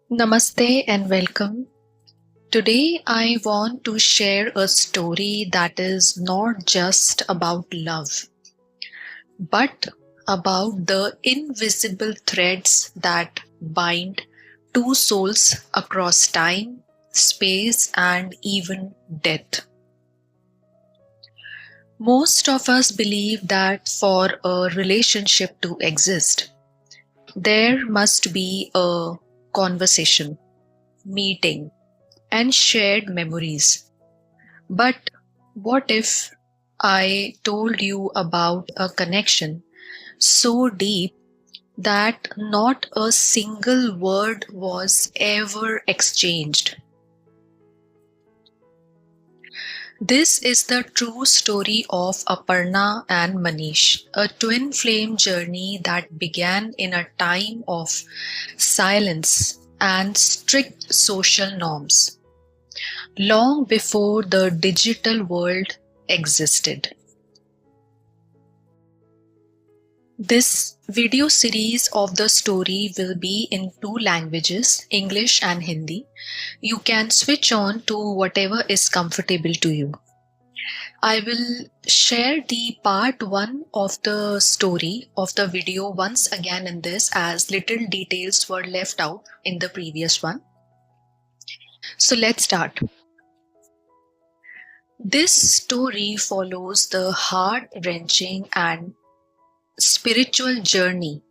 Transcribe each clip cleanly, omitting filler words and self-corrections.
Namaste and welcome. Today I want to share a story that is not just about love, but about the invisible threads that bind two souls across time, space, and even death. Most of us believe that for a relationship to exist, there must be a conversation, meeting, and shared memories. But what if I told you about a connection so deep that not a single word was ever exchanged? This is the true story of Aparna and Manish, a twin flame journey that began in a time of silence and strict social norms, long before the digital world existed. This video series of the story will be in two languages, English and Hindi. You can switch on to whatever is comfortable to you. I will share the part 1 of the story of the video once again in this, as little details were left out in the previous one. So let's start. This story follows the heart-wrenching and spiritual journey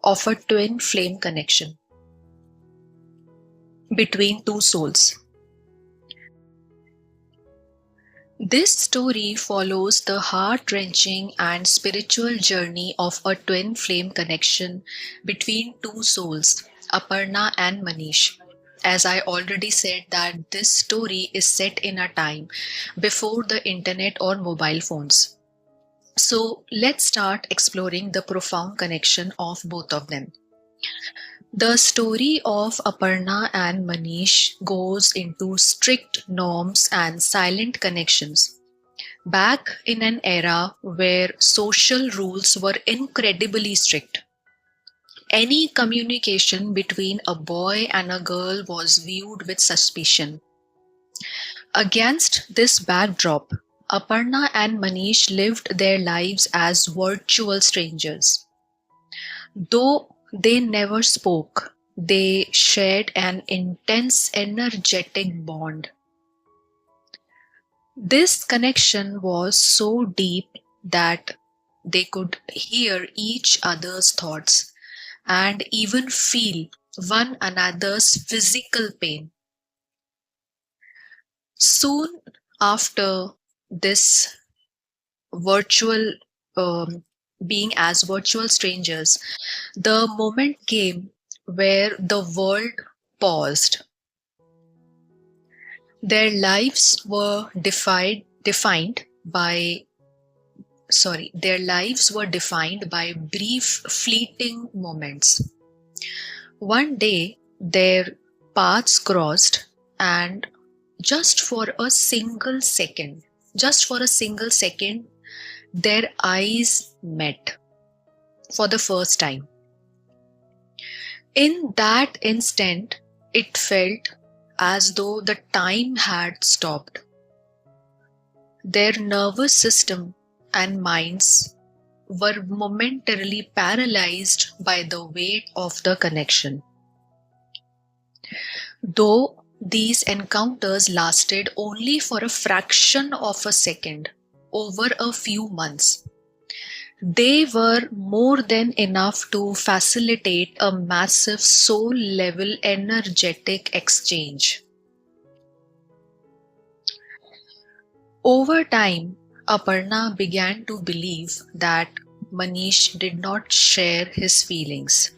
of a twin flame connection between two souls. This story follows the heart-wrenching and spiritual journey of a twin flame connection between two souls, Aparna and Manish. As I already said, that this story is set in a time before the internet or mobile phones. So let's start exploring the profound connection of both of them. The story of Aparna and Manish goes into strict norms and silent connections. Back in an era where social rules were incredibly strict, any communication between a boy and a girl was viewed with suspicion. Against this backdrop, Aparna and Manish lived their lives as virtual strangers. Though they never spoke, they shared an intense, energetic bond. This connection was so deep that they could hear each other's thoughts and even feel one another's physical pain. Soon after this virtual being as virtual strangers, the moment came where the world paused. Their lives were their lives were defined by brief, fleeting moments. One day, their paths crossed, and just for a single second, just for a single second, their eyes met for the first time. In that instant, it felt as though the time had stopped. Their nervous system and minds were momentarily paralyzed by the weight of the connection. Though these encounters lasted only for a fraction of a second, over a few months, they were more than enough to facilitate a massive soul-level energetic exchange. Over time, Aparna began to believe that Manish did not share his feelings.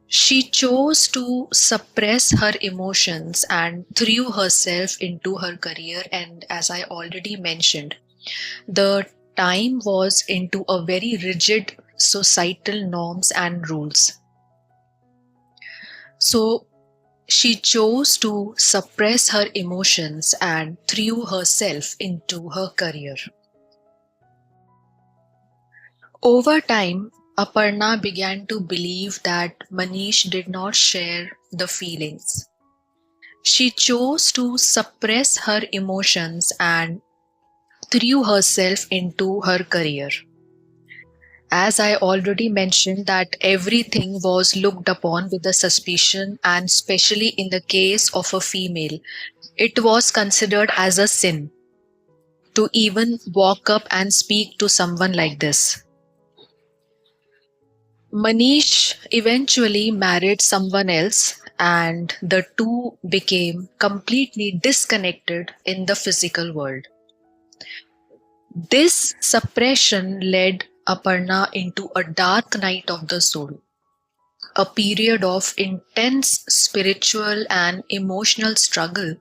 She chose to suppress her emotions and threw herself into her career, and as I already mentioned, the time was into a very rigid societal norms and rules. So she chose to suppress her emotions and threw herself into her career. Over time, Aparna began to believe that Manish did not share the feelings. She chose to suppress her emotions and threw herself into her career. As I already mentioned, that everything was looked upon with a suspicion, and especially in the case of a female, it was considered as a sin to even walk up and speak to someone like this. Manish eventually married someone else, and the two became completely disconnected in the physical world. This suppression led Aparna into a dark night of the soul, a period of intense spiritual and emotional struggle,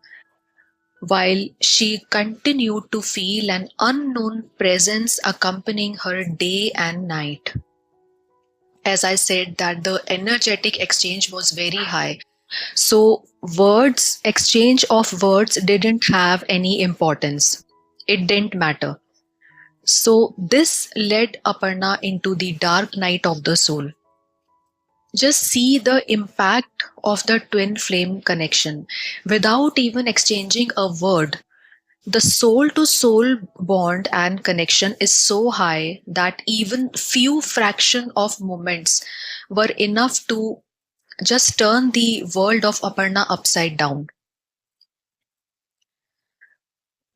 while she continued to feel an unknown presence accompanying her day and night. As I said, that the energetic exchange was very high. So words, exchange of words didn't have any importance. It didn't matter. So this led Aparna into the dark night of the soul. Just see the impact of the twin flame connection. Without even exchanging a word, the soul to soul bond and connection is so high that even few fraction of moments were enough to just turn the world of Aparna upside down.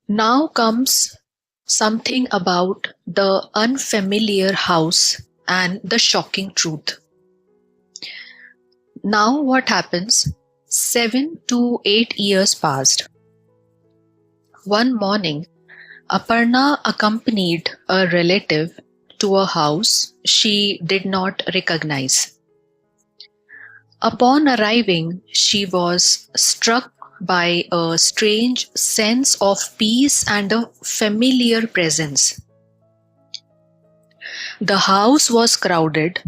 Now comes something about the unfamiliar house and the shocking truth. Now, what happens? 7 to 8 years passed. One morning, Aparna accompanied a relative to a house she did not recognize. Upon arriving, she was struck by a strange sense of peace and a familiar presence. The house was crowded,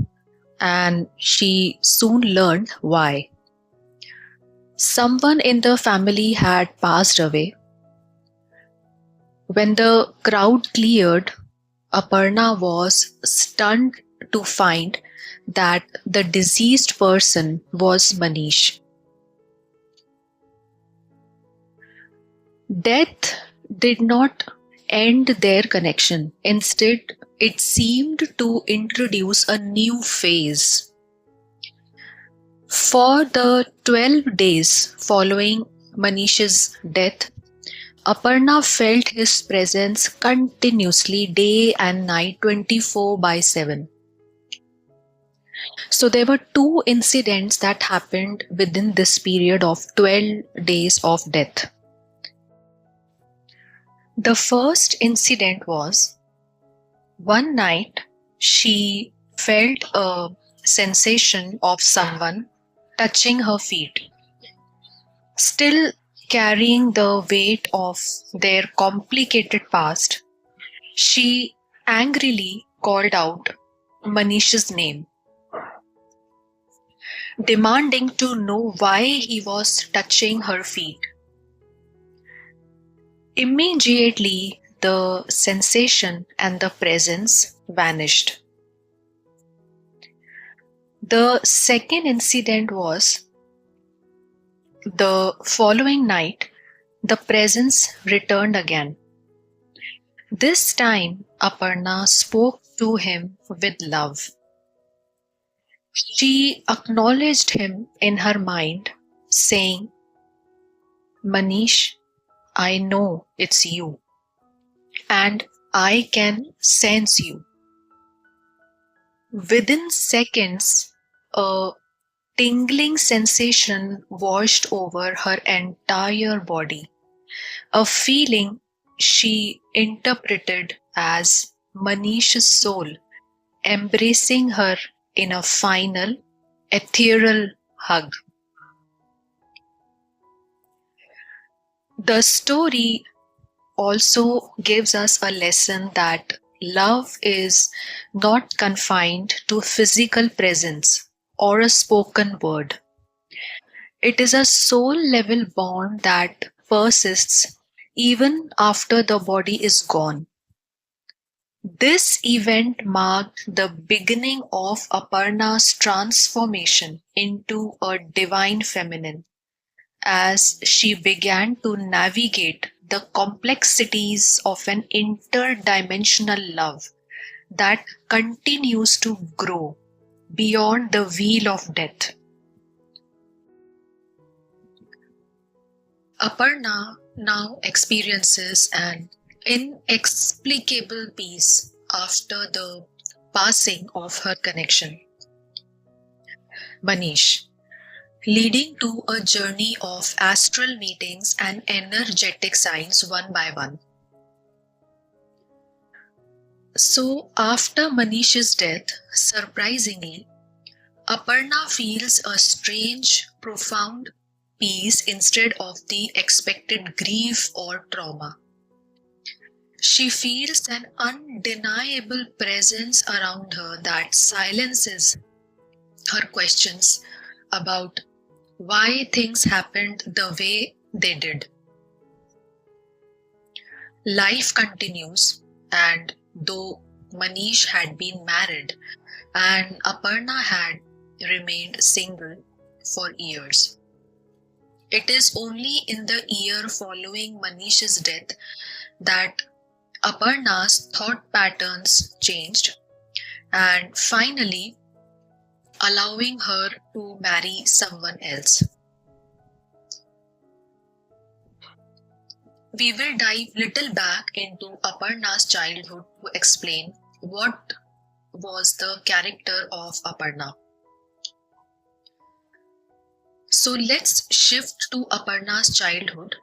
and she soon learned why. Someone in the family had passed away. When the crowd cleared, Aparna was stunned to find that the deceased person was Manish. Death did not end their connection. Instead, it seemed to introduce a new phase. For the 12 days following Manish's death, Aparna felt his presence continuously day and night 24 by 7. So there were two incidents that happened within this period of 12 days of death. The first incident was one night she felt a sensation of someone touching her feet. Still carrying the weight of their complicated past, she angrily called out Manish's name, demanding to know why he was touching her feet. Immediately, the sensation and the presence vanished. The second incident was the following night, the presence returned again. This time, Aparna spoke to him with love. She acknowledged him in her mind, saying, Manish, I know it's you, and I can sense you. Within seconds, a tingling sensation washed over her entire body, a feeling she interpreted as Manish's soul embracing her in a final, ethereal hug. The story also gives us a lesson that love is not confined to physical presence or a spoken word. It is a soul level bond that persists even after the body is gone. This event marked the beginning of Aparna's transformation into a divine feminine as she began to navigate the complexities of an interdimensional love that continues to grow beyond the wheel of death. Aparna now experiences an inexplicable peace after the passing of her connection, Manish, leading to a journey of astral meetings and energetic signs one by one. So, after Manish's death, surprisingly, Aparna feels a strange, profound peace instead of the expected grief or trauma. She feels an undeniable presence around her that silences her questions about why things happened the way they did. Life continues, and though Manish had been married and Aparna had remained single for years, it is only in the year following Manish's death that Aparna's thought patterns changed and finally allowing her to marry someone else. We will dive little back into Aparna's childhood to explain what was the character of Aparna. So let's shift to Aparna's childhood.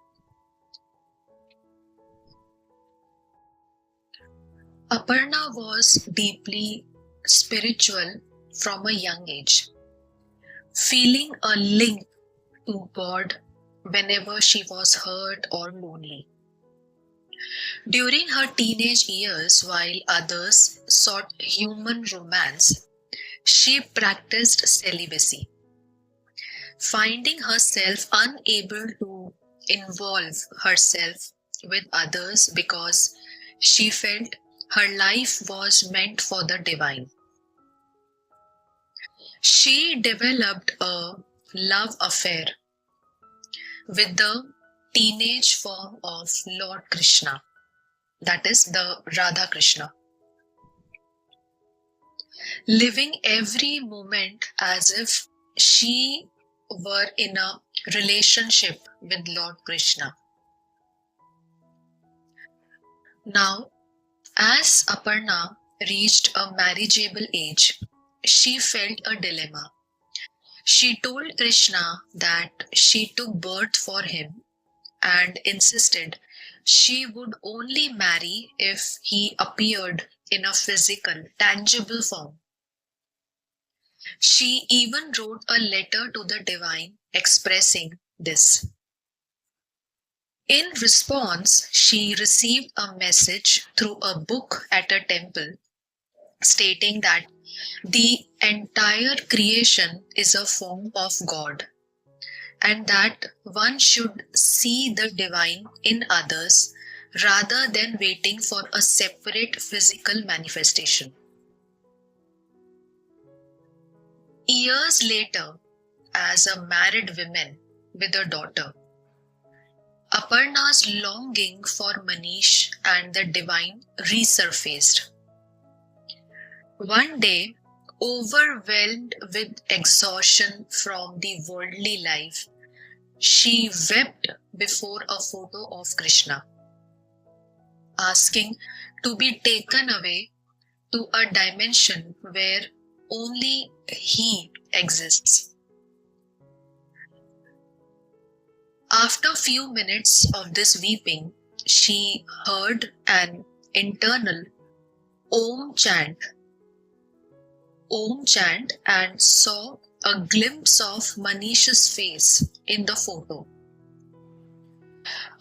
Aparna was deeply spiritual from a young age, feeling a link to God whenever she was hurt or lonely. During her teenage years, while others sought human romance, she practiced celibacy, finding herself unable to involve herself with others because she felt her life was meant for the divine. She developed a love affair with the teenage form of Lord Krishna, that is, the Radha Krishna, living every moment as if she were in a relationship with Lord Krishna. Now, as Aparna reached a marriageable age, she felt a dilemma. She told Krishna that she took birth for him and insisted she would only marry if he appeared in a physical, tangible form. She even wrote a letter to the divine expressing this. In response, she received a message through a book at a temple stating that the entire creation is a form of God and that one should see the divine in others rather than waiting for a separate physical manifestation. Years later, as a married woman with a daughter, Aparna's longing for Manish and the divine resurfaced. One day, overwhelmed with exhaustion from the worldly life, she wept before a photo of Krishna, asking to be taken away to a dimension where only he exists. After a few minutes of this weeping, she heard an internal Om chant, Om chant, and saw a glimpse of Manish's face in the photo.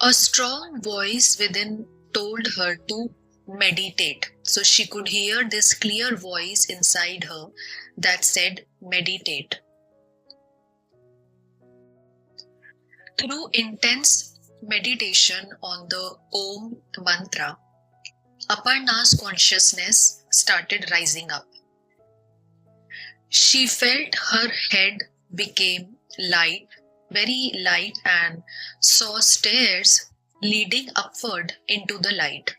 A strong voice within told her to meditate. So she could hear this clear voice inside her that said, meditate. Through intense meditation on the Om mantra, Aparna's consciousness started rising up. She felt her head became light, very light, and saw stairs leading upward into the light.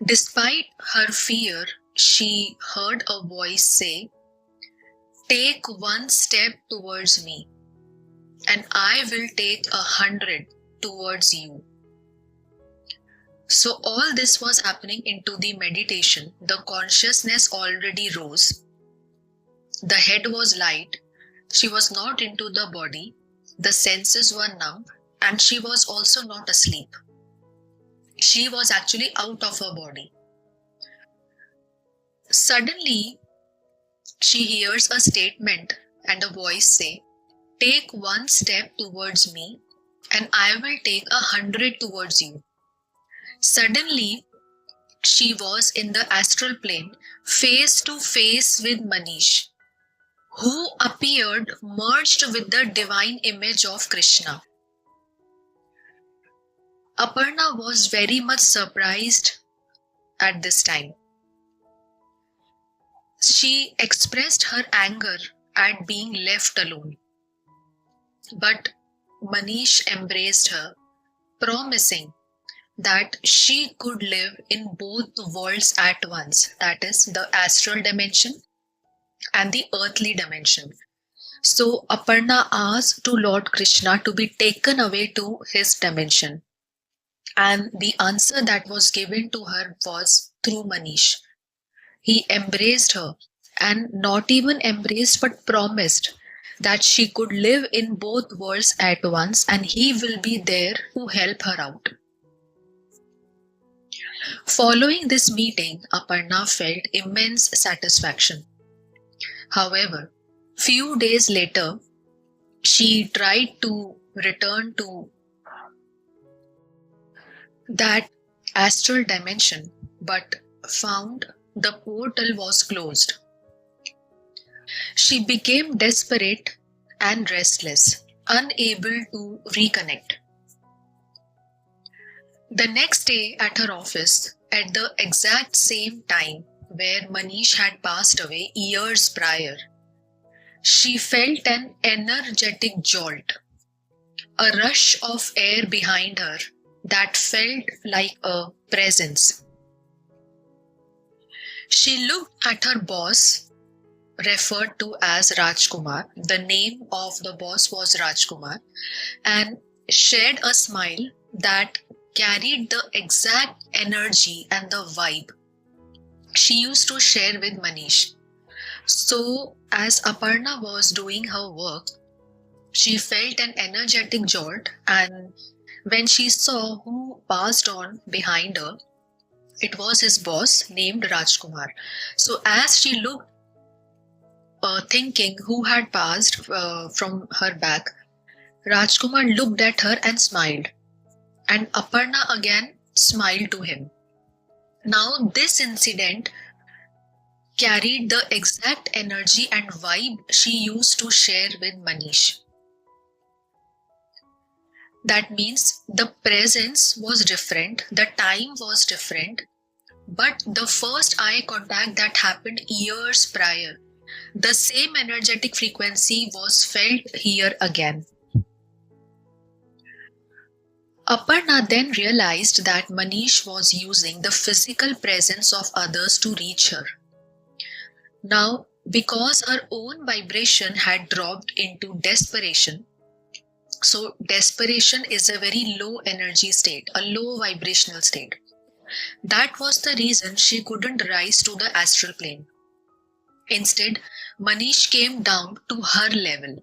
Despite her fear, she heard a voice say, "Take one step towards me, and I will take 100 towards you." So all this was happening into the meditation. The consciousness already rose. The head was light. She was not into the body. The senses were numb, and she was also not asleep. She was actually out of her body. Suddenly, she hears a statement and a voice say, "Take one step towards me, and I will take 100 towards you." Suddenly, she was in the astral plane, face to face with Manish, who appeared merged with the divine image of Krishna. Aparna was very much surprised at this time. She expressed her anger at being left alone. But Manish embraced her, promising that she could live in both worlds at once, that is, the astral dimension and the earthly dimension. So Aparna asked to Lord Krishna to be taken away to his dimension. And the answer that was given to her was through Manish. He embraced her, and not even embraced but promised that she could live in both worlds at once, and he will be there to help her out. Following this meeting, Aparna felt immense satisfaction. However, few days later, she tried to return to that astral dimension, but found the portal was closed. She became desperate and restless, unable to reconnect. The next day at her office, at the exact same time where Manish had passed away years prior, she felt an energetic jolt, a rush of air behind her that felt like a presence. She looked at her boss, referred to as Rajkumar. The name of the boss was Rajkumar, and shared a smile that carried the exact energy and the vibe she used to share with Manish. So, as Aparna was doing her work, she felt an energetic jolt, and when she saw who passed on behind her, it was his boss named Rajkumar. So, as she looked, thinking who had passed from her back, Rajkumar looked at her and smiled, and Aparna again smiled to him. Now, this incident carried the exact energy and vibe she used to share with Manish. That means the presence was different, the time was different, but the first eye contact that happened years prior, the same energetic frequency was felt here again. Aparna then realized that Manish was using the physical presence of others to reach her. Now, because her own vibration had dropped into desperation, so desperation is a very low energy state, a low vibrational state. That was the reason she couldn't rise to the astral plane. Instead, Manish came down to her level.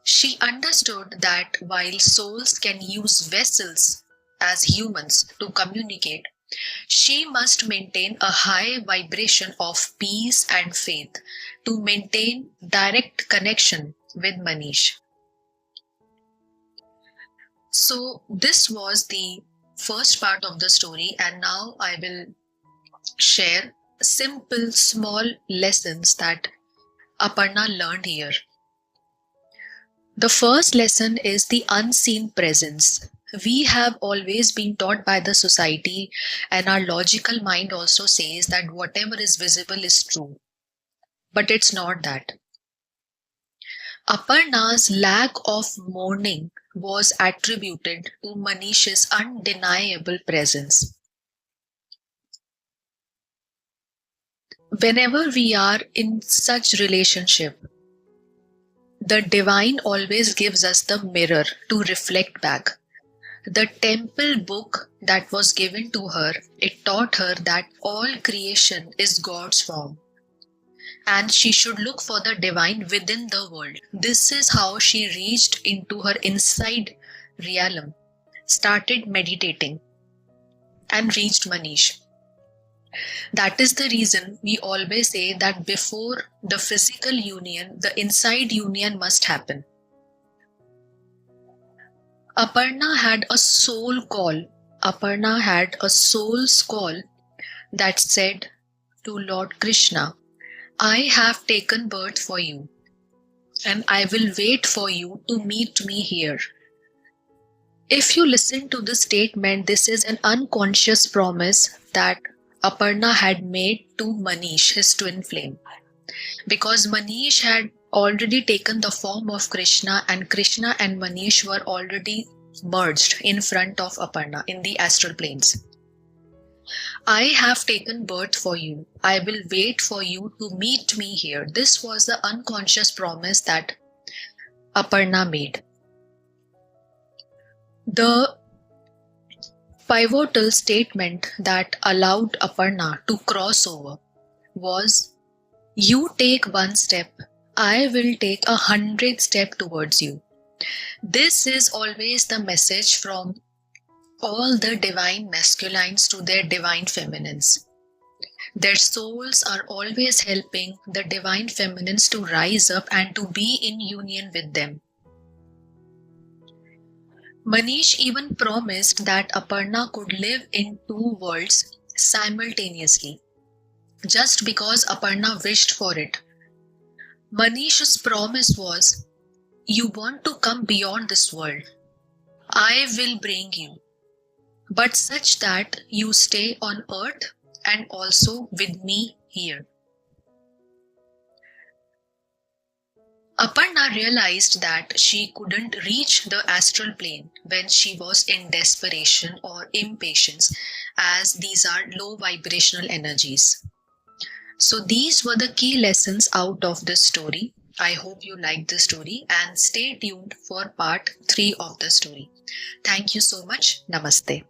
She understood that while souls can use vessels as humans to communicate, she must maintain a high vibration of peace and faith to maintain direct connection with Manish. So this was the first part of the story, and now I will share simple small lessons that Aparna learned here. The first lesson is the unseen presence. We have always been taught by the society, and our logical mind also says that whatever is visible is true. But it's not that. Aparna's lack of mourning was attributed to Manish's undeniable presence. Whenever we are in such relationship, the divine always gives us the mirror to reflect back. The temple book that was given to her, it taught her that all creation is God's form and she should look for the divine within the world. This is how she reached into her inside realm, started meditating, and reached Manish. That is the reason we always say that before the physical union, the inside union must happen. Aparna had a soul call. Aparna had a soul's call that said to Lord Krishna, I have taken birth for you, and I will wait for you to meet me here. If you listen to this statement, this is an unconscious promise that Aparna had made to Manish, his twin flame. Because Manish had already taken the form of Krishna, and Krishna and Manish were already merged in front of Aparna in the astral planes. I have taken birth for you. I will wait for you to meet me here. This was the unconscious promise that Aparna made. The pivotal statement that allowed Aparna to cross over was, you take one step, I will take 100 steps towards you. This is always the message from all the divine masculines to their divine feminines. Their souls are always helping the divine feminines to rise up and to be in union with them. Manish even promised that Aparna could live in two worlds simultaneously, just because Aparna wished for it. Manish's promise was, you want to come beyond this world. I will bring you, but such that you stay on earth and also with me here. Aparna realized that she couldn't reach the astral plane when she was in desperation or impatience, as these are low vibrational energies. So these were the key lessons out of this story. I hope you liked the story and stay tuned for part 3 of the story. Thank you so much. Namaste.